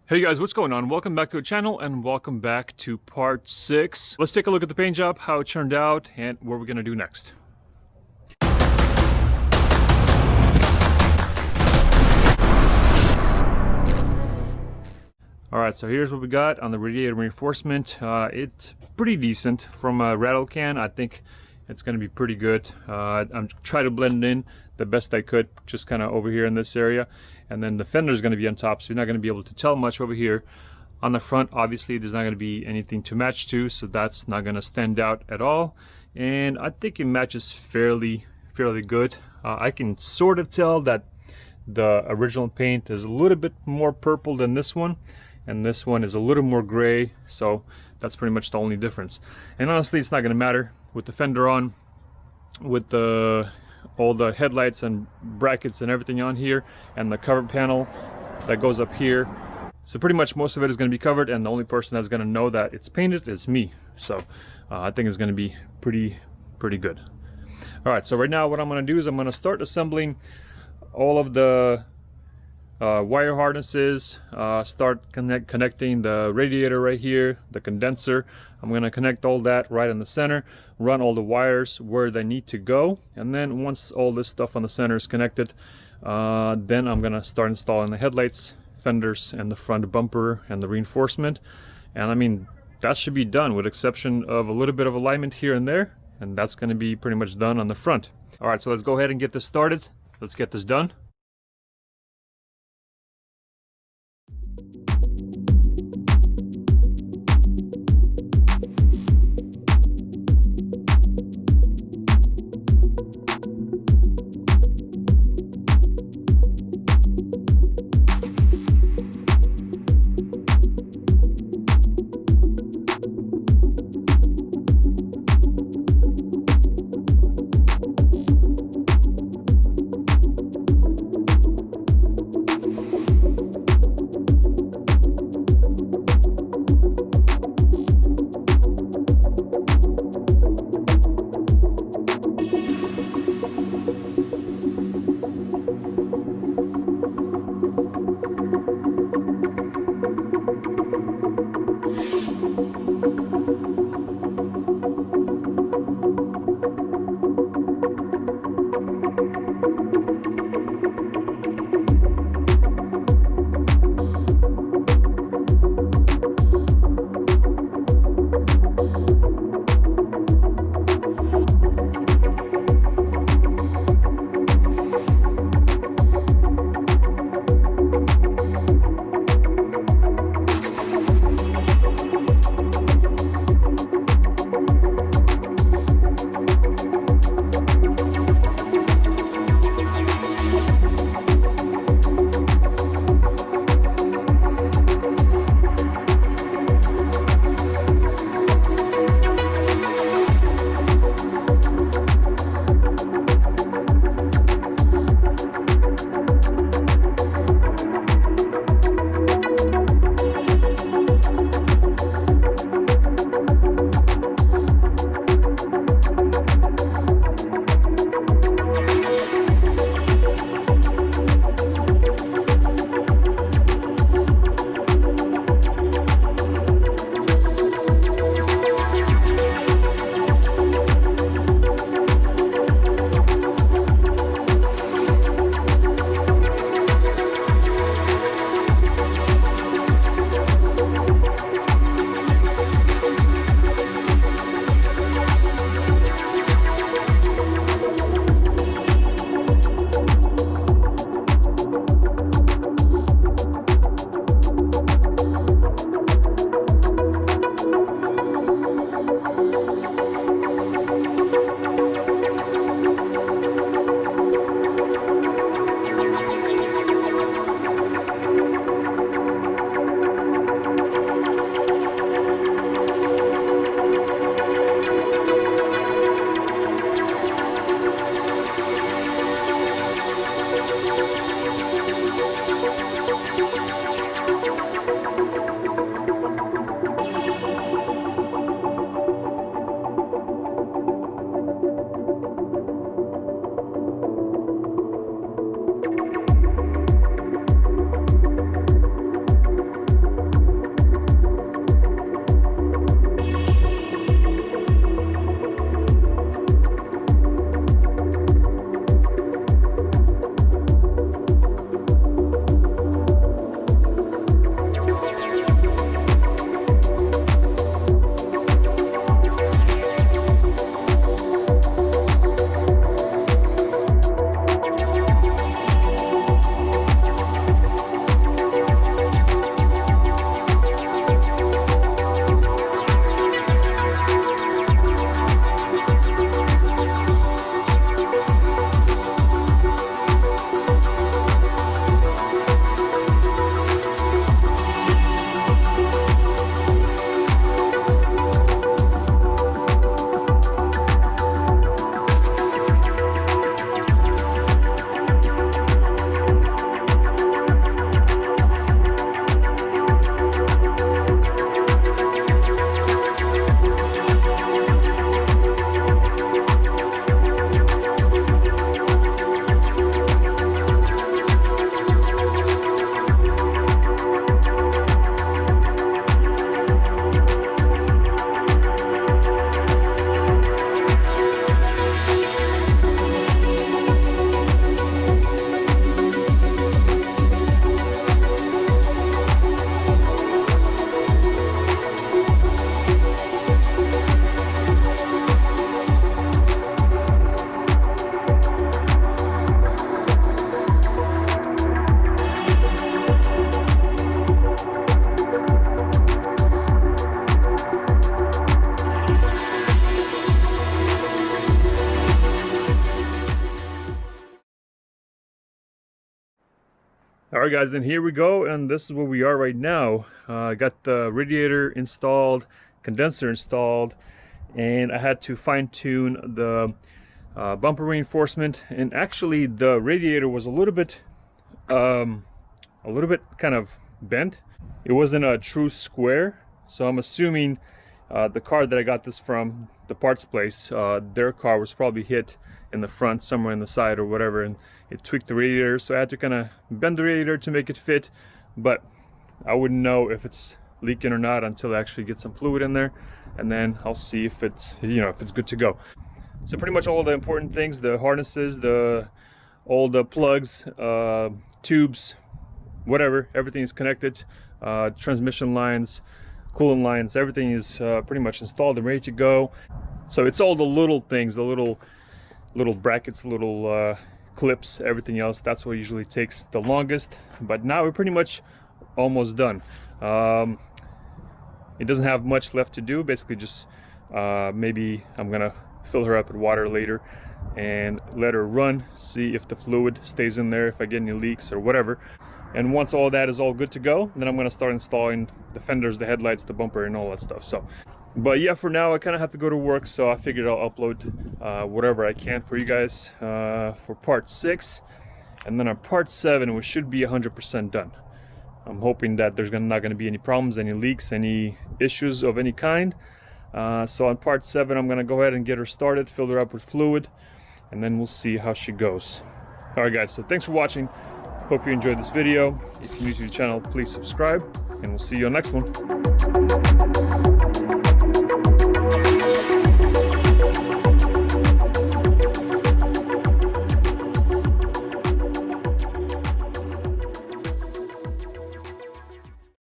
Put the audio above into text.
Hey guys, what's going on? Welcome back to the channel and welcome back to part 6. Let's take a look at the paint job, how it turned out, and what we're gonna do next. Alright, so here's what we got on the radiator reinforcement. It's pretty decent. From a rattle can, I think it's gonna be pretty good. I'm trying to blend it in the best I could, just kind of over here in this area. And then the fender is going to be on top, so you're not going to be able to tell much over here. On the front, obviously, there's not going to be anything to match to, so that's not going to stand out at all. And I think it matches fairly good. I can sort of tell that the original paint is a little bit more purple than this one, and this one is a little more gray, so that's pretty much the only difference. And honestly, it's not going to matter with the fender on, with all the headlights and brackets and everything on here, and the cover panel that goes up here. So pretty much most of it is going to be covered, and the only person that's going to know that it's painted is me. So I think it's going to be pretty good. All right, so right now what I'm going to do is I'm going to start assembling all of the wire harnesses, start connecting the radiator right here, the condenser. I'm going to connect all that right in the center, run all the wires where they need to go, and then once all this stuff on the center is connected, then I'm going to start installing the headlights, fenders, and the front bumper and the reinforcement. And I mean, that should be done with exception of a little bit of alignment here and there, and that's going to be pretty much done on the front. All right, so let's go ahead and get this started. Let's get this done. Alright guys, and here we go, and this is where we are right now. I got the radiator installed, condenser installed, and I had to fine-tune the bumper reinforcement. And actually the radiator was a little bit kind of bent. It wasn't a true square, so I'm assuming the car that I got this from, the parts place, their car was probably hit in the front, somewhere in the side or whatever, and it tweaked the radiator. So I had to kind of bend the radiator to make it fit, but I wouldn't know if it's leaking or not until I actually get some fluid in there, and then I'll see if it's, you know, if it's good to go. So pretty much all the important things, the harnesses, all the plugs, tubes, whatever, everything is connected. Transmission lines, coolant lines, everything is pretty much installed and ready to go. So it's all the little things, the little brackets, little clips, everything else, that's what usually takes the longest. But now we're pretty much almost done. It doesn't have much left to do, basically just maybe I'm gonna fill her up with water later and let her run, see if the fluid stays in there, if I get any leaks or whatever. And once all that is all good to go, then I'm gonna start installing the fenders, the headlights, the bumper, and all that stuff. So, but yeah, for now I kind of have to go to work, so I figured I'll upload whatever I can for you guys for part 6, and then on part 7 we should be 100% done. I'm hoping that there's not going to be any problems, any leaks, any issues of any kind. So on part 7 I'm gonna go ahead and get her started, fill her up with fluid, and then we'll see how she goes. Alright guys, so thanks for watching. Hope you enjoyed this video. If you're new to the channel, please subscribe, and we'll see you on the next one.